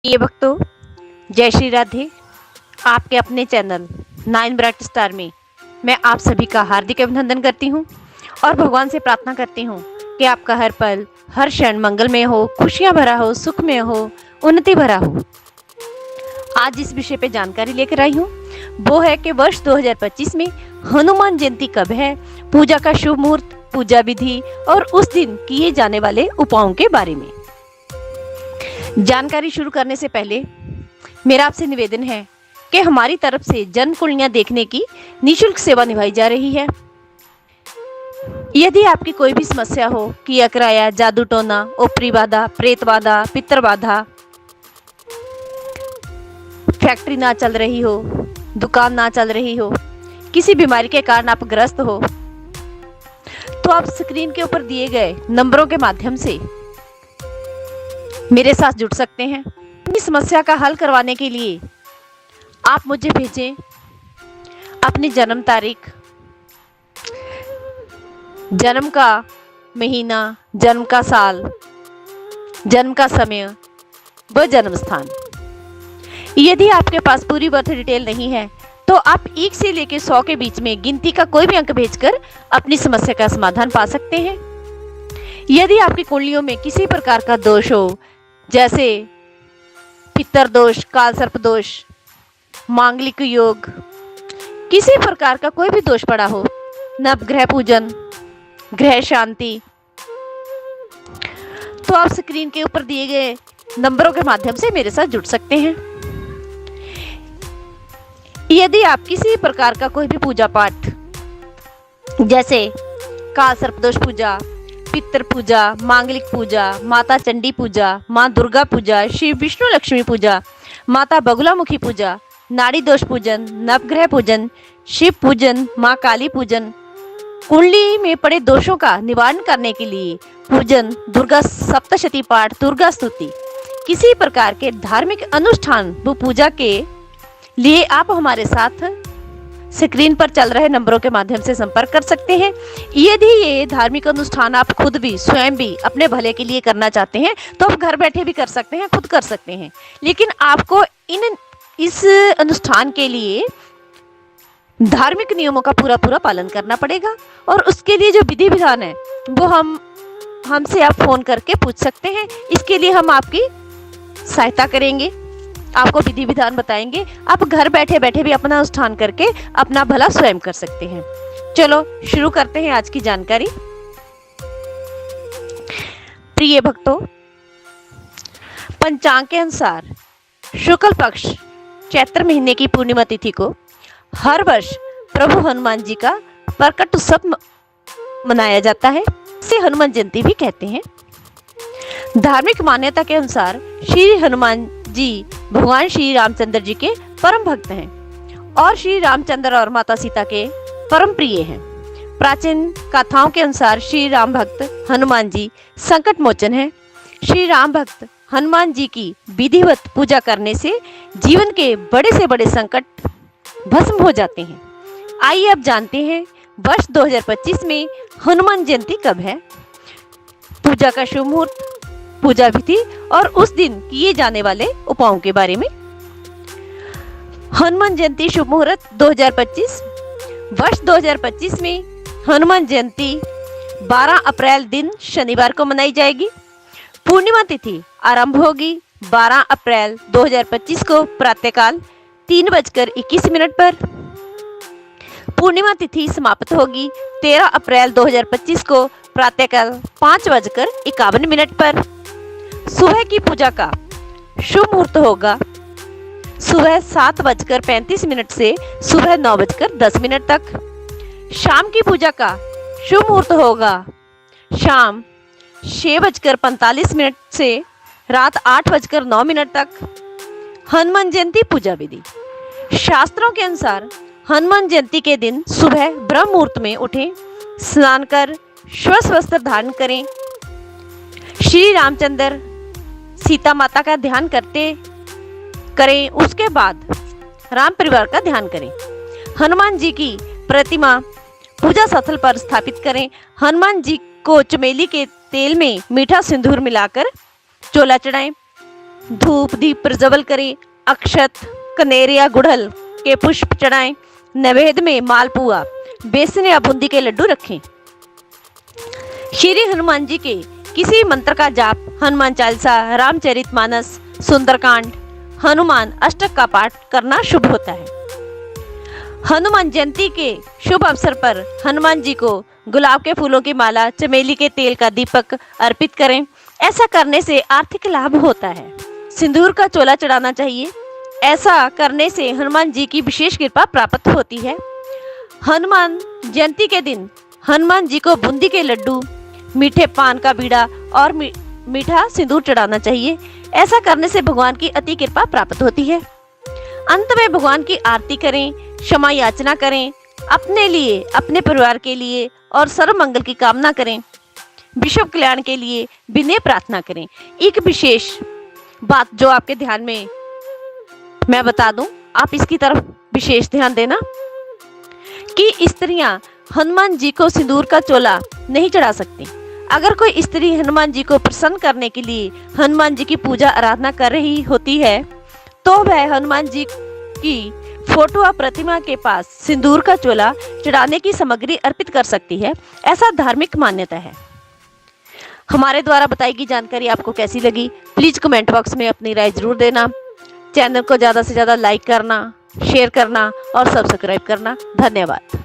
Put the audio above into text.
ये भक्तों, जय श्री राधे। आपके अपने चैनल 9 ब्राइट स्टार में मैं आप सभी का हार्दिक अभिनंदन करती हूँ और भगवान से प्रार्थना करती हूँ कि आपका हर पल हर क्षण मंगलमय हो, खुशियाँ भरा हो, सुखमय हो, उन्नति भरा हो। आज जिस विषय पे जानकारी लेकर आई हूँ वो है कि वर्ष 2025 में हनुमान जयंती कब है, पूजा का शुभ मुहूर्त, पूजा विधि और उस दिन किए जाने वाले उपायों के बारे में। जानकारी शुरू करने से पहले मेरा आपसे निवेदन है कि हमारी तरफ से जन्म कुंडलियां देखने की निःशुल्क सेवा निभाई जा रही है। यदि आपकी कोई भी समस्या हो कि अकराया, जादू टोना, ओपरी बाधा, प्रेत बाधा, पितर बाधा, फैक्ट्री ना चल रही हो, दुकान ना चल रही हो, किसी बीमारी के कारण आप ग्रस्त हो, तो आप स्क्रीन के ऊपर दिए गए नंबरों के माध्यम से मेरे साथ जुड़ सकते हैं। अपनी समस्या का हल करवाने के लिए आप मुझे भेजें अपनी जन्म तारीख, जन्म का महीना, जन्म का साल, जन्म का समय व जन्म स्थान। यदि आपके पास पूरी बर्थ डिटेल नहीं है तो आप 1 से लेकर 100 के बीच में गिनती का कोई भी अंक भेजकर अपनी समस्या का समाधान पा सकते हैं। यदि आपकी कुंडलियों में किसी प्रकार का दोष हो, जैसे पितर दोष, काल सर्प दोष, मांगलिक योग, किसी प्रकार का कोई भी दोष पड़ा हो, नवग्रह पूजन, ग्रह शांति, तो आप स्क्रीन के ऊपर दिए गए नंबरों के माध्यम से मेरे साथ जुड़ सकते हैं। यदि आप किसी प्रकार का कोई भी पूजा पाठ, जैसे काल सर्पदोष पूजा, पितर पूजा, मांगलिक पूजा, माता चंडी पूजा, माँ दुर्गा पूजा, श्री विष्णु लक्ष्मी पूजा, माता बगुलामुखी पूजा, नाड़ी दोष पूजन, नवग्रह पूजन, शिव पूजन, माँ काली पूजन, कुंडली में पड़े दोषों का निवारण करने के लिए पूजन, दुर्गा सप्तशती पाठ, दुर्गा स्तुति, किसी प्रकार के धार्मिक अनुष्ठान व पूजा के लिए आप हमारे साथ स्क्रीन पर चल रहे नंबरों के माध्यम से संपर्क कर सकते हैं। यदि ये धार्मिक अनुष्ठान आप खुद भी, स्वयं भी अपने भले के लिए करना चाहते हैं तो आप घर बैठे भी कर सकते हैं, खुद कर सकते हैं, लेकिन आपको इस अनुष्ठान के लिए धार्मिक नियमों का पूरा पालन करना पड़ेगा और उसके लिए जो विधि विधान है वो हमसे आप फोन करके पूछ सकते हैं। इसके लिए हम आपकी सहायता करेंगे, आपको विधि विधान बताएंगे। आप घर बैठे बैठे भी अपना अनुष्ठान करके अपना भला स्वयं कर सकते हैं। चलो शुरू करते हैं आज की जानकारी। प्रिय भक्तों, पंचांग के अनुसार शुक्ल पक्ष चैत्र महीने की पूर्णिमा तिथि को हर वर्ष प्रभु हनुमान जी का प्रकट उत्सव मनाया जाता है। इसे हनुमान जयंती भी कहते हैं। धार्मिक मान्यता के अनुसार श्री हनुमान जी भगवान श्री रामचंद्र जी के परम भक्त हैं और श्री रामचंद्र और माता सीता के परम प्रिय हैं। प्राचीन कथाओं के अनुसार श्री राम भक्त हनुमान जी संकट मोचन हैं। श्री राम भक्त हनुमान जी की विधिवत पूजा करने से जीवन के बड़े से बड़े संकट भस्म हो जाते हैं। आइए अब जानते हैं वर्ष 2025 में हनुमान जयंती कब है, पूजा का शुभ मुहूर्त, पूजा विधि और उस दिन किए जाने वाले उपायों के बारे में। हनुमान जयंती शुभ मुहूर्त 2025। वर्ष 2025 में हनुमान जयंती 12 अप्रैल दिन शनिवार को मनाई जाएगी। पूर्णिमा तिथि आरंभ होगी 12 अप्रैल 2025 को प्रातःकाल 3:21 पर। पूर्णिमा तिथि समाप्त होगी 13 अप्रैल 2025 को प्रातःकाल 5:51 पर। सुबह की पूजा का शुभ मुहूर्त होगा सुबह 7:35 से सुबह 9:10 तक। शाम की पूजा का शुभ मुहूर्त होगा शाम 6:45 से रात 8:09 तक। हनुमान जयंती पूजा विधि। शास्त्रों के अनुसार हनुमान जयंती के दिन सुबह ब्रह्म मुहूर्त में उठें, स्नान कर श्वेत वस्त्र धारण करें, श्री रामचंद्र सीता माता का ध्यान करें। उसके बाद राम परिवार का ध्यान करें। हनुमान जी की प्रतिमा पूजा स्थल पर स्थापित करें। हनुमान जी को चमेली के तेल में मीठा सिंदूर मिलाकर चोला चढ़ाएं। धूप दीप प्रज्वल करें, अक्षत कनेर या गुड़हल के पुष्प चढ़ाएं, नैवेद्य में मालपुआ, बेसन या बूंदी के लड्डू रखें। श्री हनुमान जी के किसी मंत्र का जाप, हनुमान चालीसा, रामचरितमानस, सुंदरकांड, हनुमान अष्टक का पाठ करना शुभ होता है। हनुमान जयंती के शुभ अवसर पर हनुमान जी को गुलाब के फूलों की माला, चमेली के तेल का दीपक अर्पित करें। ऐसा करने से आर्थिक लाभ होता है। सिंदूर का चोला चढ़ाना चाहिए। ऐसा करने से हनुमान जी की विशेष कृपा प्राप्त होती है। हनुमान जयंती के दिन हनुमान जी को बूंदी के लड्डू, मीठे पान का बीड़ा और मीठा सिंदूर चढ़ाना चाहिए। ऐसा करने से भगवान की अति कृपा प्राप्त होती है। अंत में भगवान की आरती करें, क्षमा याचना करें, अपने लिए, अपने परिवार के लिए और सर्व मंगल की कामना करें। विश्व कल्याण के लिए विनय प्रार्थना करें। एक विशेष बात जो आपके ध्यान में मैं बता दूं, आप इसकी तरफ विशेष ध्यान देना कि स्त्रियां हनुमान जी को सिंदूर का चोला नहीं चढ़ा सकती। अगर कोई स्त्री हनुमान जी को प्रसन्न करने के लिए हनुमान जी की पूजा आराधना कर रही होती है तो वह हनुमान जी की फोटो या प्रतिमा के पास सिंदूर का चोला चढ़ाने की सामग्री अर्पित कर सकती है। ऐसा धार्मिक मान्यता है। हमारे द्वारा बताई गई जानकारी आपको कैसी लगी, प्लीज कमेंट बॉक्स में अपनी राय जरूर देना। चैनल को ज़्यादा से ज़्यादा लाइक करना, शेयर करना और सब्सक्राइब करना। धन्यवाद।